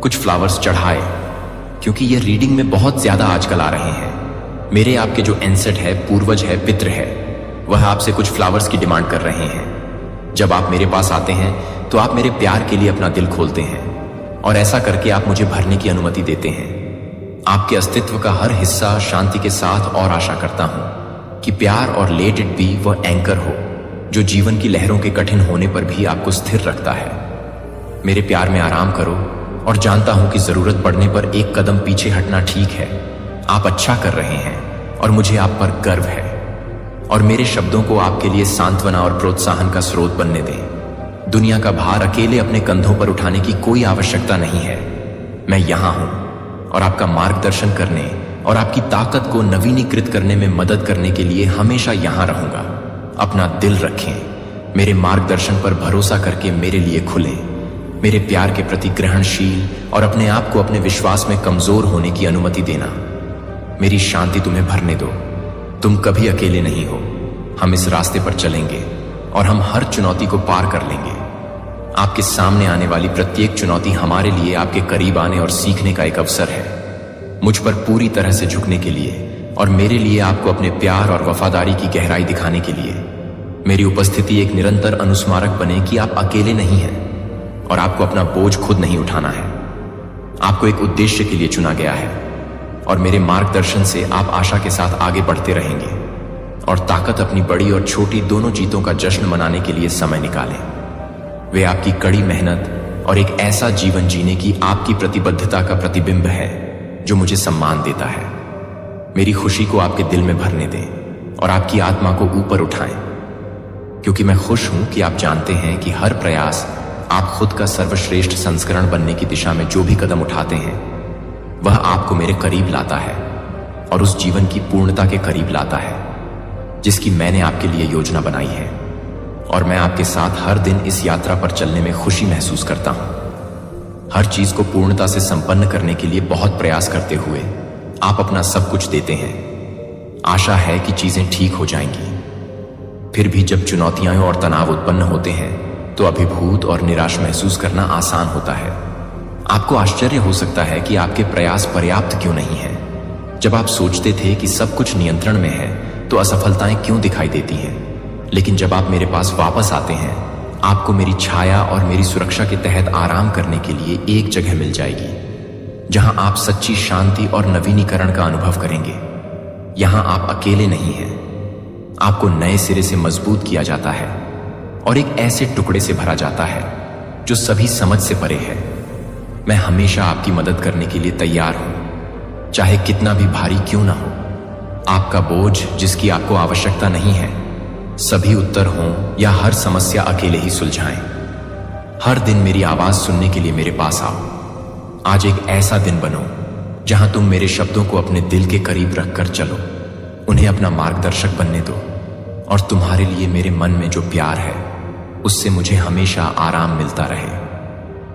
कुछ फ्लावर्स चढ़ाए, क्योंकि ये रीडिंग में बहुत ज्यादा आजकल आ रहे हैं। मेरे आपके जो एंसेट है, पूर्वज है, पितृ है, वह आपसे कुछ फ्लावर्स की डिमांड कर रहे हैं। जब आप मेरे पास आते हैं तो आप मेरे प्यार के लिए अपना दिल खोलते हैं और ऐसा करके आप मुझे भरने की अनुमति देते हैं। आपके अस्तित्व का हर हिस्सा शांति के साथ और आशा करता हूं कि प्यार और लेट इट बी वह एंकर हो जो जीवन की लहरों के कठिन होने पर भी आपको स्थिर रखता है। मेरे प्यार में आराम करो और जानता हूं कि जरूरत पड़ने पर एक कदम पीछे हटना ठीक है। आप अच्छा कर रहे हैं और मुझे आप पर गर्व है, और मेरे शब्दों को आपके लिए सांत्वना और प्रोत्साहन का स्रोत बनने दें। दुनिया का भार अकेले अपने कंधों पर उठाने की कोई आवश्यकता नहीं है। मैं यहां हूं और आपका मार्गदर्शन करने और आपकी ताकत को नवीनीकृत करने में मदद करने के लिए हमेशा यहां रहूंगा। अपना दिल रखें, मेरे मार्गदर्शन पर भरोसा करके मेरे लिए खुलें, मेरे प्यार के प्रति ग्रहणशील और अपने आप को अपने विश्वास में कमजोर होने की अनुमति देना। मेरी शांति तुम्हें भरने दो। तुम कभी अकेले नहीं हो। हम इस रास्ते पर चलेंगे और हम हर चुनौती को पार कर लेंगे। आपके सामने आने वाली प्रत्येक चुनौती हमारे लिए आपके करीब आने और सीखने का एक अवसर है। मुझ पर पूरी तरह से झुकने के लिए और मेरे लिए आपको अपने प्यार और वफादारी की गहराई दिखाने के लिए मेरी उपस्थिति एक निरंतर अनुस्मारक बने कि आप अकेले नहीं हैं और आपको अपना बोझ खुद नहीं उठाना है। आपको एक उद्देश्य के लिए चुना गया है और मेरे मार्गदर्शन से आप आशा के साथ आगे बढ़ते रहेंगे और ताकत अपनी बड़ी और छोटी दोनों जीतों का जश्न मनाने के लिए समय निकालें। वे आपकी कड़ी मेहनत और एक ऐसा जीवन जीने की आपकी प्रतिबद्धता का प्रतिबिंब है जो मुझे सम्मान देता है। मेरी खुशी को आपके दिल में भरने दें और आपकी आत्मा को ऊपर उठाएं, क्योंकि मैं खुश हूं कि आप जानते हैं कि हर प्रयास आप खुद का सर्वश्रेष्ठ संस्करण बनने की दिशा में जो भी कदम उठाते हैं वह आपको मेरे करीब लाता है और उस जीवन की पूर्णता के करीब लाता है जिसकी मैंने आपके लिए योजना बनाई है। और मैं आपके साथ हर दिन इस यात्रा पर चलने में खुशी महसूस करता हूं। हर चीज को पूर्णता से संपन्न करने के लिए बहुत प्रयास करते हुए आप अपना सब कुछ देते हैं। आशा है कि चीजें ठीक हो जाएंगी। फिर भी जब चुनौतियां और तनाव उत्पन्न होते हैं तो अभिभूत और निराश महसूस करना आसान होता है। आपको आश्चर्य हो सकता है कि आपके प्रयास पर्याप्त क्यों नहीं हैं। जब आप सोचते थे कि सब कुछ नियंत्रण में है तो असफलताएं क्यों दिखाई देती हैं। लेकिन जब आप मेरे पास वापस आते हैं, आपको मेरी छाया और मेरी सुरक्षा के तहत आराम करने के लिए एक जगह मिल जाएगी जहां आप सच्ची शांति और नवीनीकरण का अनुभव करेंगे। यहां आप अकेले नहीं हैं। आपको नए सिरे से मजबूत किया जाता है और एक ऐसे टुकड़े से भरा जाता है जो सभी समझ से परे है। मैं हमेशा आपकी मदद करने के लिए तैयार हूं, चाहे कितना भी भारी क्यों ना हो। आपका बोझ जिसकी आपको आवश्यकता नहीं है, सभी उत्तर हों या हर समस्या अकेले ही सुलझाएं, हर दिन मेरी आवाज सुनने के लिए मेरे पास आओ। आज एक ऐसा दिन बनो जहां तुम मेरे शब्दों को अपने दिल के करीब रखकर चलो, उन्हें अपना मार्गदर्शक बनने दो और तुम्हारे लिए मेरे मन में जो प्यार है उससे मुझे हमेशा आराम मिलता रहे।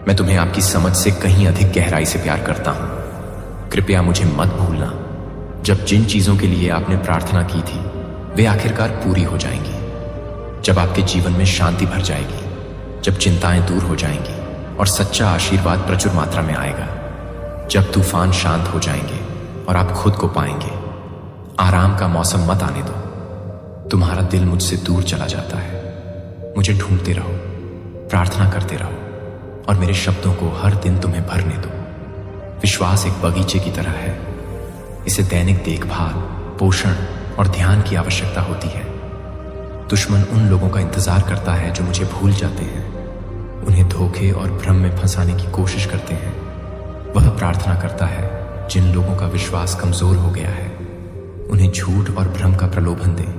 मैं तुम्हें आपकी समझ से कहीं अधिक गहराई से प्यार करता हूं। कृपया मुझे मत भूलना। जब जिन चीजों के लिए आपने प्रार्थना की थी वे आखिरकार पूरी हो जाएंगी। जब आपके जीवन में शांति भर जाएगी, जब चिंताएं दूर हो जाएंगी और सच्चा आशीर्वाद प्रचुर मात्रा में आएगा, जब तूफान शांत हो जाएंगे और आप खुद को पाएंगे। आराम का मौसम मत आने दो। तुम्हारा दिल मुझसे दूर चला जाता है। मुझे ढूंढते रहो, प्रार्थना करते रहो और मेरे शब्दों को हर दिन तुम्हें भरने दो। विश्वास एक बगीचे की तरह है। इसे दैनिक देखभाल, पोषण और ध्यान की आवश्यकता होती है। दुश्मन उन लोगों का इंतजार करता है जो मुझे भूल जाते हैं, उन्हें धोखे और भ्रम में फंसाने की कोशिश करते हैं। वह प्रार्थना करता है जिन लोगों का विश्वास कमजोर हो गया है, उन्हें झूठ और भ्रम का प्रलोभन दें।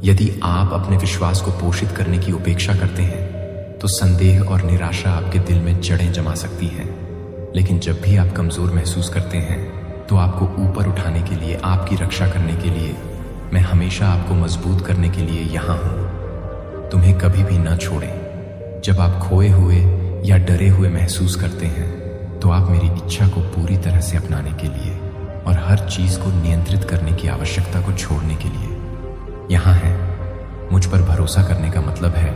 यदि आप अपने विश्वास को पोषित करने की उपेक्षा करते हैं तो संदेह और निराशा आपके दिल में जड़ें जमा सकती हैं। लेकिन जब भी आप कमजोर महसूस करते हैं तो आपको ऊपर उठाने के लिए, आपकी रक्षा करने के लिए मैं हमेशा आपको मजबूत करने के लिए यहां हूं। तुम्हें कभी भी न छोड़ें। जब आप खोए हुए या डरे हुए महसूस करते हैं तो आप मेरी इच्छा को पूरी तरह से अपनाने के लिए और हर चीज को नियंत्रित करने की आवश्यकता को छोड़ने के लिए यहां हैं। मुझ पर भरोसा करने का मतलब है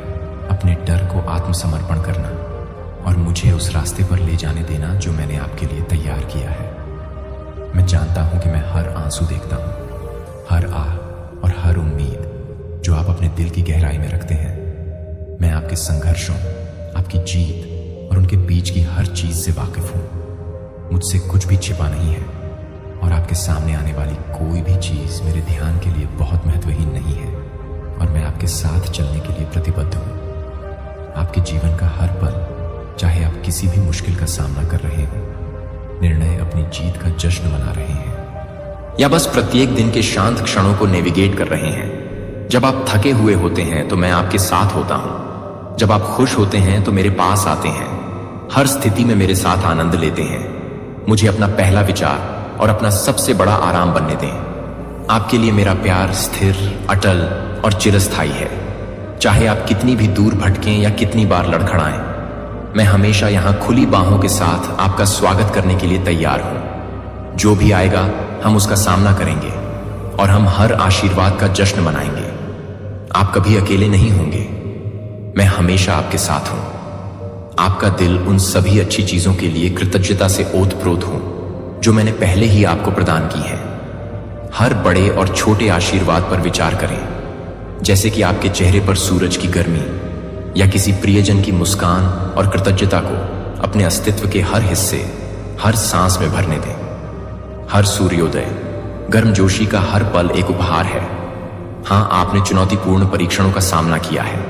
अपने डर को आत्मसमर्पण करना और मुझे उस रास्ते पर ले जाने देना जो मैंने आपके लिए तैयार किया है। मैं जानता हूं कि मैं हर आंसू देखता हूं, हर आह और हर उम्मीद जो आप अपने दिल की गहराई में रखते हैं। मैं आपके संघर्षों, आपकी जीत और उनके बीच की हर चीज से वाकिफ हूं। मुझसे कुछ भी छिपा नहीं है और आपके सामने आने वाली कोई भी चीज मेरे ध्यान के लिए बहुत महत्वहीन नहीं है और मैं आपके साथ चलने के लिए प्रतिबद्ध हूं। आपके जीवन का हर पल, चाहे आप किसी भी मुश्किल का सामना कर रहे हो, निर्णय अपनी जीत का जश्न मना रहे हैं या बस प्रत्येक दिन के शांत क्षणों को नेविगेट कर रहे हैं। जब आप थके हुए होते हैं तो मैं आपके साथ होता हूं। जब आप खुश होते हैं तो मेरे पास आते हैं। हर स्थिति में मेरे साथ आनंद लेते हैं। मुझे अपना पहला विचार और अपना सबसे बड़ा आराम बनने दें। आपके लिए मेरा प्यार स्थिर, अटल और चिरस्थायी है। चाहे आप कितनी भी दूर भटकें या कितनी बार लड़खड़ाएं, मैं हमेशा यहां खुली बाहों के साथ आपका स्वागत करने के लिए तैयार हूं। जो भी आएगा हम उसका सामना करेंगे और हम हर आशीर्वाद का जश्न मनाएंगे। आप कभी अकेले नहीं होंगे, मैं हमेशा आपके साथ हूं। आपका दिल उन सभी अच्छी चीजों के लिए कृतज्ञता से ओतप्रोत हूं जो मैंने पहले ही आपको प्रदान की है। हर बड़े और छोटे आशीर्वाद पर विचार करें, जैसे कि आपके चेहरे पर सूरज की गर्मी या किसी प्रियजन की मुस्कान, और कृतज्ञता को अपने अस्तित्व के हर हिस्से, हर सांस में भरने दें। हर सूर्योदय, गर्मजोशी का हर पल एक उपहार है। हां, आपने चुनौतीपूर्ण परीक्षणों का सामना किया है,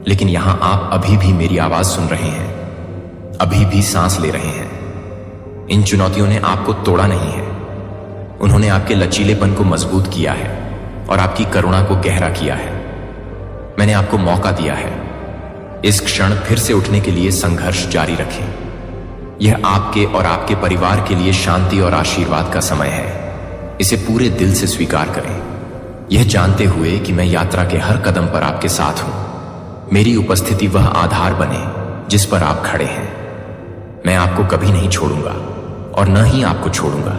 लेकिन यहां आप अभी भी मेरी आवाज सुन रहे हैं, अभी भी सांस ले रहे हैं। इन चुनौतियों ने आपको तोड़ा नहीं है, उन्होंने आपके लचीलेपन को मजबूत किया है और आपकी करुणा को गहरा किया है। मैंने आपको मौका दिया है। इस क्षण फिर से उठने के लिए संघर्ष जारी रखें। यह आपके और आपके परिवार के लिए शांति और आशीर्वाद का समय है। इसे पूरे दिल से स्वीकार करें, यह जानते हुए कि मैं यात्रा के हर कदम पर आपके साथ हूं। मेरी उपस्थिति वह आधार बने जिस पर आप खड़े हैं। मैं आपको कभी नहीं छोड़ूंगा और न ही आपको छोड़ूंगा।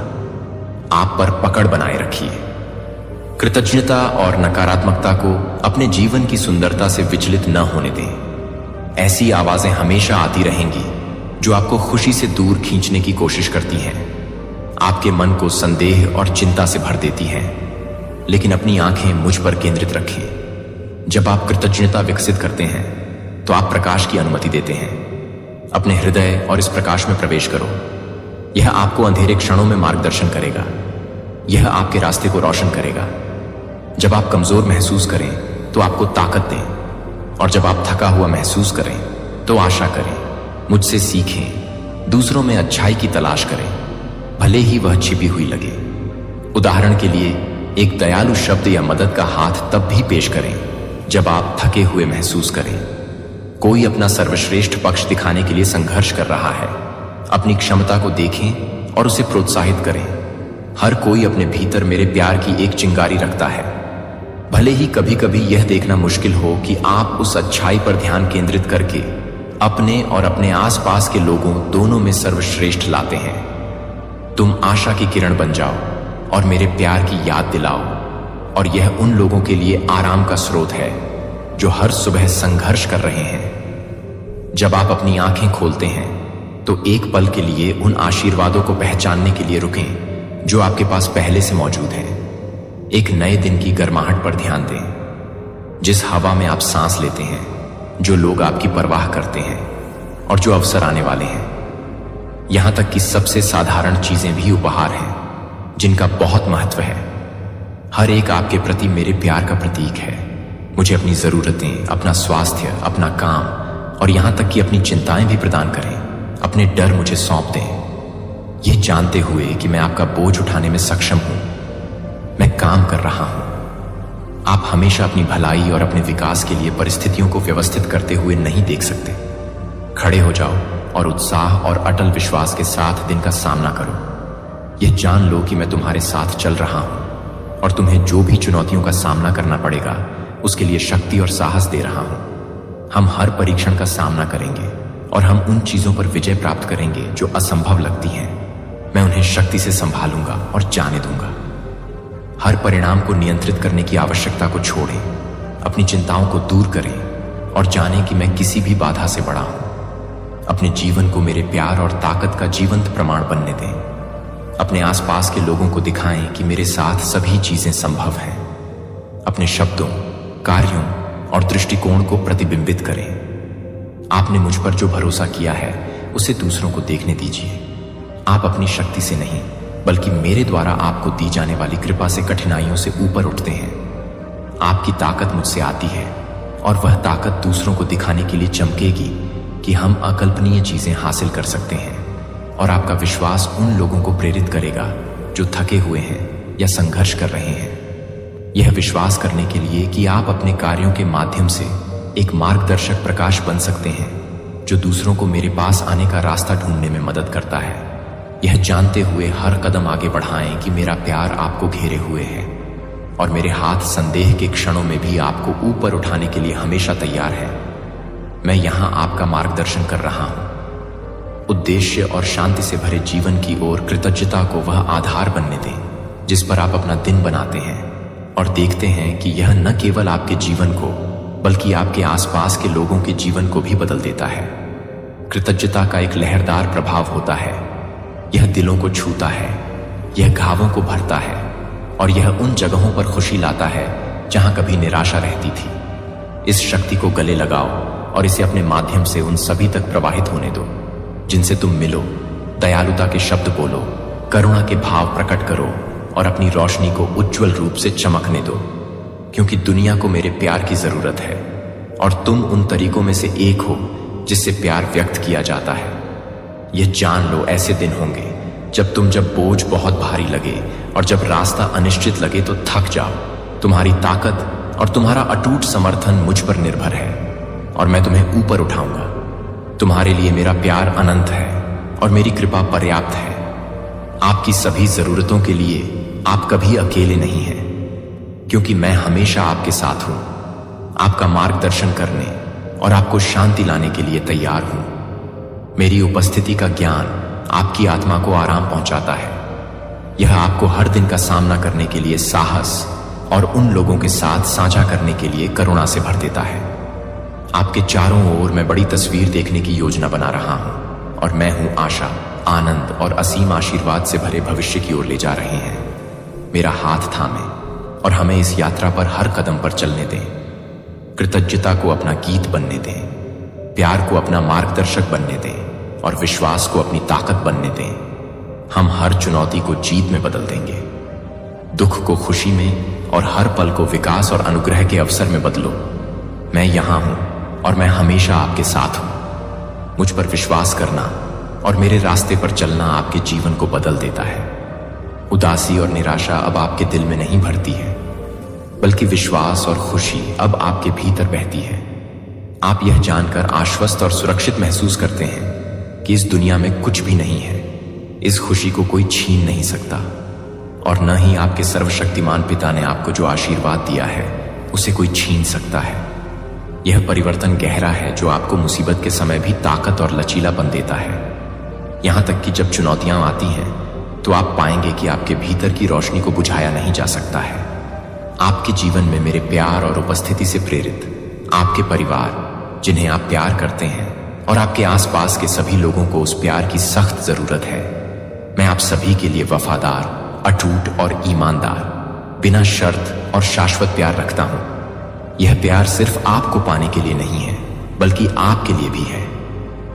आप पर पकड़ बनाए रखिए। कृतज्ञता और नकारात्मकता को अपने जीवन की सुंदरता से विचलित न होने दें। ऐसी आवाजें हमेशा आती रहेंगी जो आपको खुशी से दूर खींचने की कोशिश करती हैं, आपके मन को संदेह और चिंता से भर देती हैं। लेकिन अपनी आंखें मुझ पर केंद्रित रखें। जब आप कृतज्ञता विकसित करते हैं तो आप प्रकाश की अनुमति देते हैं। अपने हृदय और इस प्रकाश में प्रवेश करो। यह आपको अंधेरे क्षणों में मार्गदर्शन करेगा, यह आपके रास्ते को रोशन करेगा। जब आप कमजोर महसूस करें तो आपको ताकत दें, और जब आप थका हुआ महसूस करें तो आशा करें। मुझसे सीखें, दूसरों में अच्छाई की तलाश करें, भले ही वह छिपी हुई लगे। उदाहरण के लिए, एक दयालु शब्द या मदद का हाथ तब भी पेश करें जब आप थके हुए महसूस करें। कोई अपना सर्वश्रेष्ठ पक्ष दिखाने के लिए संघर्ष कर रहा है। अपनी क्षमता को देखें और उसे प्रोत्साहित करें। हर कोई अपने भीतर मेरे प्यार की एक चिंगारी रखता है। भले ही कभी कभी यह देखना मुश्किल हो कि आप उस अच्छाई पर ध्यान केंद्रित करके अपने और अपने आसपास के लोगों दोनों में सर्वश्रेष्ठ लाते हैं। तुम आशा की किरण बन जाओ और मेरे प्यार की याद दिलाओ, और यह उन लोगों के लिए आराम का स्रोत है जो हर सुबह संघर्ष कर रहे हैं। जब आप अपनी आंखें खोलते हैं तो एक पल के लिए उन आशीर्वादों को पहचानने के लिए रुकें जो आपके पास पहले से मौजूद हैं। एक नए दिन की गर्माहट पर ध्यान दें, जिस हवा में आप सांस लेते हैं, जो लोग आपकी परवाह करते हैं और जो अवसर आने वाले हैं। यहां तक कि सबसे साधारण चीजें भी उपहार हैं जिनका बहुत महत्व है। हर एक आपके प्रति मेरे प्यार का प्रतीक है। मुझे अपनी जरूरतें, अपना स्वास्थ्य, अपना काम और यहां तक कि अपनी चिंताएं भी प्रदान करें। अपने डर मुझे सौंप दें, यह जानते हुए कि मैं आपका बोझ उठाने में सक्षम हूं। मैं काम कर रहा हूं। आप हमेशा अपनी भलाई और अपने विकास के लिए परिस्थितियों को व्यवस्थित करते हुए नहीं देख सकते। खड़े हो जाओ और उत्साह और अटल विश्वास के साथ दिन का सामना करो। यह जान लो कि मैं तुम्हारे साथ चल रहा हूं और तुम्हें जो भी चुनौतियों का सामना करना पड़ेगा उसके लिए शक्ति और साहस दे रहा हूं। हम हर परीक्षण का सामना करेंगे और हम उन चीजों पर विजय प्राप्त करेंगे जो असंभव लगती हैं। मैं उन्हें शक्ति से संभालूंगा और जाने दूंगा। हर परिणाम को नियंत्रित करने की आवश्यकता को छोड़ें, अपनी चिंताओं को दूर करें और जानें कि मैं किसी भी बाधा से बड़ा हूं। अपने जीवन को मेरे प्यार और ताकत का जीवंत प्रमाण बनने दें। अपने आसपास के लोगों को दिखाएं कि मेरे साथ सभी चीजें संभव हैं। अपने शब्दों, कार्यों और दृष्टिकोण को प्रतिबिंबित करें। आपने मुझ पर जो भरोसा किया है उसे दूसरों को देखने दीजिए। आप अपनी शक्ति से नहीं बल्कि मेरे द्वारा आपको दी जाने वाली कृपा से कठिनाइयों से ऊपर उठते हैं। आपकी ताकत मुझसे आती है और वह ताकत दूसरों को दिखाने के लिए चमकेगी कि हम अकल्पनीय चीजें हासिल कर सकते हैं। और आपका विश्वास उन लोगों को प्रेरित करेगा जो थके हुए हैं या संघर्ष कर रहे हैं। यह विश्वास करने के लिए कि आप अपने कार्यों के माध्यम से एक मार्गदर्शक प्रकाश बन सकते हैं जो दूसरों को मेरे पास आने का रास्ता ढूंढने में मदद करता है। यह जानते हुए हर कदम आगे बढ़ाएं कि मेरा प्यार आपको घेरे हुए है और मेरे हाथ संदेह के क्षणों में भी आपको ऊपर उठाने के लिए हमेशा तैयार है। मैं यहां आपका मार्गदर्शन कर रहा हूं। उद्देश्य और शांति से भरे जीवन की ओर कृतज्ञता को वह आधार बनने दें जिस पर आप अपना दिन बनाते हैं और देखते हैं कि यह न केवल आपके जीवन को बल्कि आपके आसपास के लोगों के जीवन को भी बदल देता है। कृतज्ञता का एक लहरदार प्रभाव होता है। यह दिलों को छूता है, यह घावों को भरता है और यह उन जगहों पर खुशी लाता है जहां कभी निराशा रहती थी। इस शक्ति को गले लगाओ और इसे अपने माध्यम से उन सभी तक प्रवाहित होने दो जिनसे तुम मिलो। दयालुता के शब्द बोलो, करुणा के भाव प्रकट करो और अपनी रोशनी को उज्जवल रूप से चमकने दो, क्योंकि दुनिया को मेरे प्यार की जरूरत है और तुम उन तरीकों में से एक हो जिससे प्यार व्यक्त किया जाता है। यह जान लो, ऐसे दिन होंगे जब बोझ बहुत भारी लगे और जब रास्ता अनिश्चित लगे तो थक जाओ। तुम्हारी ताकत और तुम्हारा अटूट समर्थन मुझ पर निर्भर है और मैं तुम्हें ऊपर उठाऊंगा। तुम्हारे लिए मेरा प्यार अनंत है और मेरी कृपा पर्याप्त है। आपकी सभी जरूरतों के लिए आप कभी अकेले नहीं हैं, क्योंकि मैं हमेशा आपके साथ हूं, आपका मार्गदर्शन करने और आपको शांति लाने के लिए तैयार हूं। मेरी उपस्थिति का ज्ञान आपकी आत्मा को आराम पहुंचाता है। यह आपको हर दिन का सामना करने के लिए साहस और उन लोगों के साथ साझा करने के लिए करुणा से भर देता है। आपके चारों ओर मैं बड़ी तस्वीर देखने की योजना बना रहा हूं और मैं हूं आशा, आनंद और असीम आशीर्वाद से भरे भविष्य की ओर ले जा रहे हैं। मेरा हाथ थामे और हमें इस यात्रा पर हर कदम पर चलने दें। कृतज्ञता को अपना गीत बनने दें, प्यार को अपना मार्गदर्शक बनने दें और विश्वास को अपनी ताकत बनने दें। हम हर चुनौती को जीत में बदल देंगे, दुख को खुशी में और हर पल को विकास और अनुग्रह के अवसर में बदलो। मैं यहां हूं और मैं हमेशा आपके साथ हूं। मुझ पर विश्वास करना और मेरे रास्ते पर चलना आपके जीवन को बदल देता है। उदासी और निराशा अब आपके दिल में नहीं भरती है, बल्कि विश्वास और खुशी अब आपके भीतर बहती है। आप यह जानकर आश्वस्त और सुरक्षित महसूस करते हैं कि इस दुनिया में कुछ भी नहीं है। इस खुशी को कोई छीन नहीं सकता और न ही आपके सर्वशक्तिमान पिता ने आपको जो आशीर्वाद दिया है उसे कोई छीन सकता है। यह परिवर्तन गहरा है जो आपको मुसीबत के समय भी ताकत और लचीलापन देता है। यहां तक कि जब चुनौतियां आती हैं तो आप पाएंगे कि आपके भीतर की रोशनी को बुझाया नहीं जा सकता है। आपके जीवन में मेरे प्यार और उपस्थिति से प्रेरित आपके परिवार, जिन्हें आप प्यार करते हैं, और आपके आसपास के सभी लोगों को उस प्यार की सख्त जरूरत है। मैं आप सभी के लिए वफादार, अटूट और ईमानदार, बिना शर्त और शाश्वत प्यार रखता हूं। यह प्यार सिर्फ आपको पाने के लिए नहीं है, बल्कि आपके लिए भी है।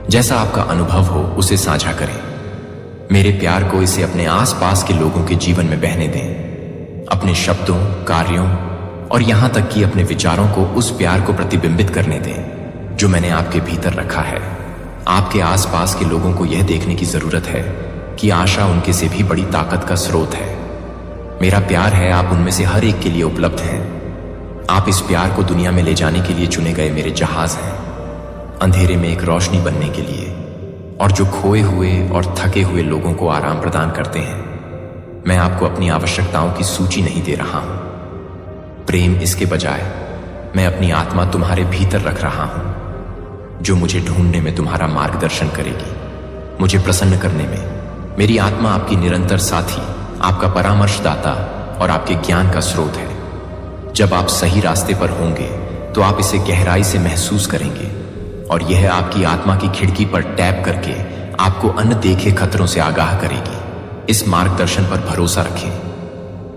जैसा आपका अनुभव हो उसे साझा करें। मेरे प्यार को इसे अपने आसपास के लोगों के जीवन में बहने दें। अपने शब्दों, कार्यों और यहां तक कि अपने विचारों को उस प्यार को प्रतिबिंबित करने दें जो मैंने आपके भीतर रखा है। आपके आसपास के लोगों को यह देखने की जरूरत है कि आशा उनके से भी बड़ी ताकत का स्रोत है। मेरा प्यार है, आप उनमें से हर एक के लिए उपलब्ध हैं। आप इस प्यार को दुनिया में ले जाने के लिए चुने गए मेरे जहाज हैं, अंधेरे में एक रोशनी बनने के लिए, और जो खोए हुए और थके हुए लोगों को आराम प्रदान करते हैं। मैं आपको अपनी आवश्यकताओं की सूची नहीं दे रहा हूं। प्रेम इसके बजाय मैं अपनी आत्मा तुम्हारे भीतर रख रहा हूं, जो मुझे ढूंढने में तुम्हारा मार्गदर्शन करेगी। मुझे प्रसन्न करने में मेरी आत्मा आपकी निरंतर साथी, आपका परामर्शदाता और आपके ज्ञान का स्रोत है। जब आप सही रास्ते पर होंगे तो आप इसे गहराई से महसूस करेंगे और यह आपकी आत्मा की खिड़की पर टैप करके आपको अनदेखे खतरों से आगाह करेगी। इस मार्गदर्शन पर भरोसा रखें।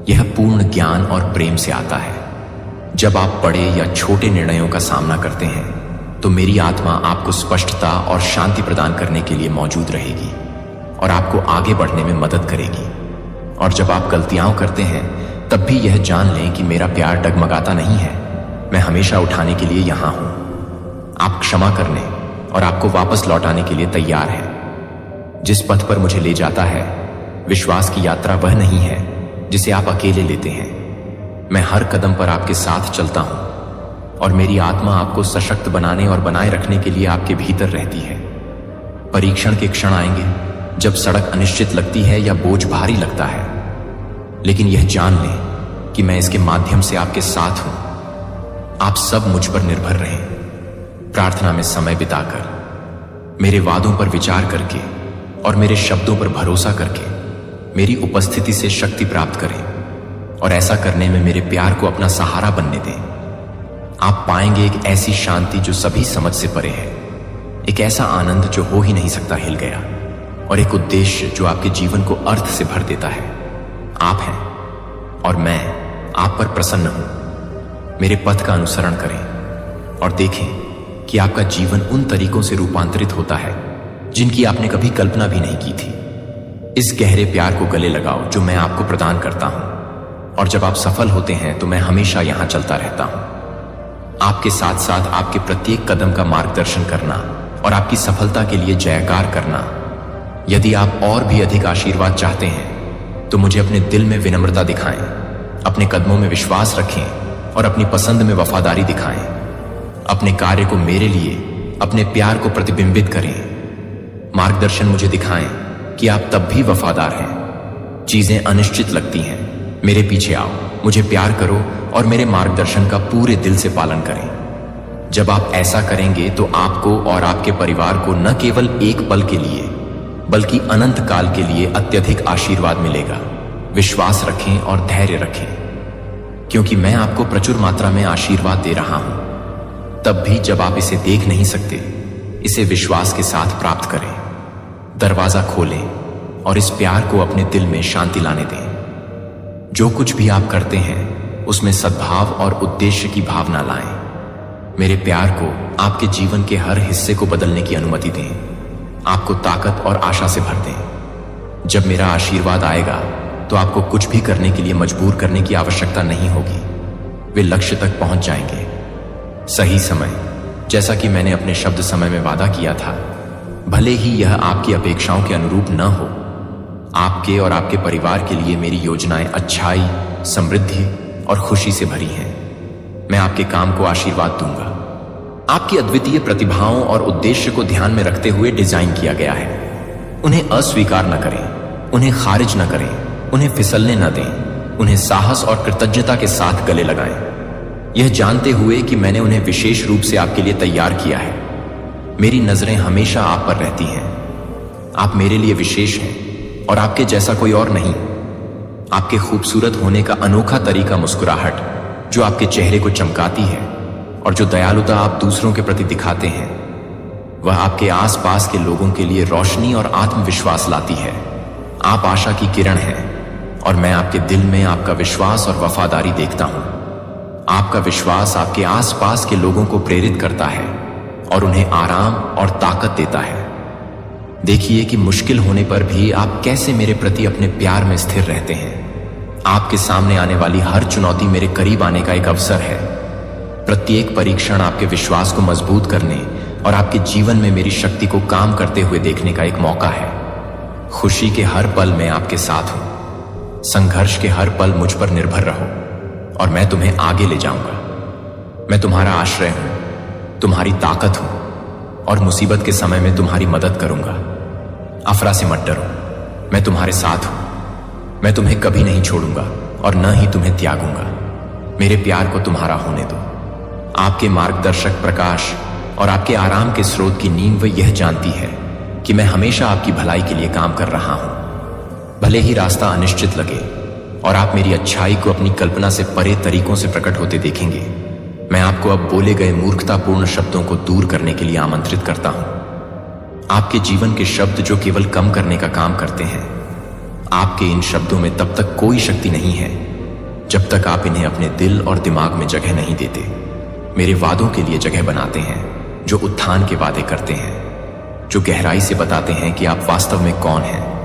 यह पूर्ण ज्ञान और प्रेम से आता है। जब आप बड़े या छोटे निर्णयों का सामना करते हैं तो मेरी आत्मा आपको स्पष्टता और शांति प्रदान करने के लिए मौजूद रहेगी और आपको आगे बढ़ने में मदद करेगी। और जब आप गलतियां करते हैं तब भी यह जान लें कि मेरा प्यार डगमगाता नहीं है। मैं हमेशा उठाने के लिए यहां हूं। आप क्षमा करने और आपको वापस लौटाने के लिए तैयार हैं। जिस पथ पर मुझे ले जाता है, विश्वास की यात्रा वह नहीं है जिसे आप अकेले लेते हैं। मैं हर कदम पर आपके साथ चलता हूं और मेरी आत्मा आपको सशक्त बनाने और बनाए रखने के लिए आपके भीतर रहती है। परीक्षण के क्षण आएंगे जब सड़क अनिश्चित लगती है या बोझ भारी लगता है, लेकिन यह जान लें कि मैं इसके माध्यम से आपके साथ हूं। आप सब मुझ पर निर्भर रहें। प्रार्थना में समय बिताकर, मेरे वादों पर विचार करके और मेरे शब्दों पर भरोसा करके मेरी उपस्थिति से शक्ति प्राप्त करें और ऐसा करने में मेरे प्यार को अपना सहारा बनने दें। आप पाएंगे एक ऐसी शांति जो सभी समझ से परे है, एक ऐसा आनंद जो हो ही नहीं सकता हिल गया, और एक उद्देश्य जो आपके जीवन को अर्थ से भर देता है। आप हैं और मैं आप पर प्रसन्न हूं। मेरे पथ का अनुसरण करें और देखें कि आपका जीवन उन तरीकों से रूपांतरित होता है जिनकी आपने कभी कल्पना भी नहीं की थी। इस गहरे प्यार को गले लगाओ जो मैं आपको प्रदान करता हूं, और जब आप सफल होते हैं तो मैं हमेशा यहां चलता रहता हूं, आपके साथ साथ आपके प्रत्येक कदम का मार्गदर्शन करना और आपकी सफलता के लिए जयकार करना। यदि आप और भी अधिक आशीर्वाद चाहते हैं तो मुझे अपने दिल में विनम्रता दिखाएं, अपने कदमों में विश्वास रखें और अपनी पसंद में वफादारी दिखाएं। अपने कार्य को मेरे लिए, अपने प्यार को प्रतिबिंबित करें। मार्गदर्शन मुझे दिखाएं कि आप तब भी वफादार हैं। चीजें अनिश्चित लगती हैं, मेरे पीछे आओ, मुझे प्यार करो और मेरे मार्गदर्शन का पूरे दिल से पालन करें। जब आप ऐसा करेंगे तो आपको और आपके परिवार को न केवल एक पल के लिए बल्कि अनंत काल के लिए अत्यधिक आशीर्वाद मिलेगा। विश्वास रखें और धैर्य रखें, क्योंकि मैं आपको प्रचुर मात्रा में आशीर्वाद दे रहा हूं। तब भी जब आप इसे देख नहीं सकते, इसे विश्वास के साथ प्राप्त करें। दरवाजा खोलें और इस प्यार को अपने दिल में शांति लाने दें। जो कुछ भी आप करते हैं उसमें सद्भाव और उद्देश्य की भावना लाएं। मेरे प्यार को आपके जीवन के हर हिस्से को बदलने की अनुमति दें, आपको ताकत और आशा से भर दें। जब मेरा आशीर्वाद आएगा तो आपको कुछ भी करने के लिए मजबूर करने की आवश्यकता नहीं होगी। वे लक्ष्य तक पहुंच जाएंगे। सही समय, जैसा कि मैंने अपने शब्द समय में वादा किया था, भले ही यह आपकी अपेक्षाओं के अनुरूप न हो, आपके और आपके परिवार के लिए मेरी योजनाएं अच्छाई, समृद्धि और खुशी से भरी हैं। मैं आपके काम को आशीर्वाद दूंगा। आपकी अद्वितीय प्रतिभाओं और उद्देश्य को ध्यान में रखते हुए डिजाइन किया गया है। उन्हें अस्वीकार न करें, उन्हें खारिज न करें, उन्हें फिसलने न दें। उन्हें साहस और कृतज्ञता के साथ गले लगाएं, यह जानते हुए कि मैंने उन्हें विशेष रूप से आपके लिए तैयार किया है। मेरी नजरें हमेशा आप पर रहती हैं। आप मेरे लिए विशेष हैं और आपके जैसा कोई और नहीं। आपके खूबसूरत होने का अनोखा तरीका, मुस्कुराहट जो आपके चेहरे को चमकाती है और जो दयालुता आप दूसरों के प्रति दिखाते हैं, वह आपके आसपास के लोगों के लिए रोशनी और आत्मविश्वास लाती है। आप आशा की किरण हैं और मैं आपके दिल में आपका विश्वास और वफादारी देखता हूं। आपका विश्वास आपके आसपास के लोगों को प्रेरित करता है और उन्हें आराम और ताकत देता है। देखिए कि मुश्किल होने पर भी आप कैसे मेरे प्रति अपने प्यार में स्थिर रहते हैं। आपके सामने आने वाली हर चुनौती मेरे करीब आने का एक अवसर है। प्रत्येक परीक्षण आपके विश्वास को मजबूत करने और आपके जीवन में मेरी शक्ति को काम करते हुए देखने का एक मौका है। खुशी के हर पल मैं आपके साथ हूं। संघर्ष के हर पल मुझ पर निर्भर रहो और मैं तुम्हें आगे ले जाऊंगा। मैं तुम्हारा आश्रय हूं, तुम्हारी ताकत हूं और मुसीबत के समय में तुम्हारी मदद करूंगा। अफरा से मत डरो, मैं तुम्हारे साथ हूं। मैं तुम्हें कभी नहीं छोड़ूंगा और न ही तुम्हें त्यागूंगा। मेरे प्यार को तुम्हारा होने दो। आपके मार्गदर्शक प्रकाश और आपके आराम के स्रोत की नींव यह जानती है कि मैं हमेशा आपकी भलाई के लिए काम कर रहा हूं। भले ही रास्ता अनिश्चित लगे और आप मेरी अच्छाई को अपनी कल्पना से परे तरीकों से प्रकट होते देखेंगे, मैं आपको अब बोले गए मूर्खतापूर्ण शब्दों को दूर करने के लिए आमंत्रित करता हूं। आपके जीवन के शब्द जो केवल कम करने का काम करते हैं, आपके इन शब्दों में तब तक कोई शक्ति नहीं है जब तक आप इन्हें अपने दिल और दिमाग में जगह नहीं देते। मेरे वादों के लिए जगह बनाते हैं, जो उत्थान के वादे करते हैं, जो गहराई से बताते हैं कि आप वास्तव में कौन हैं।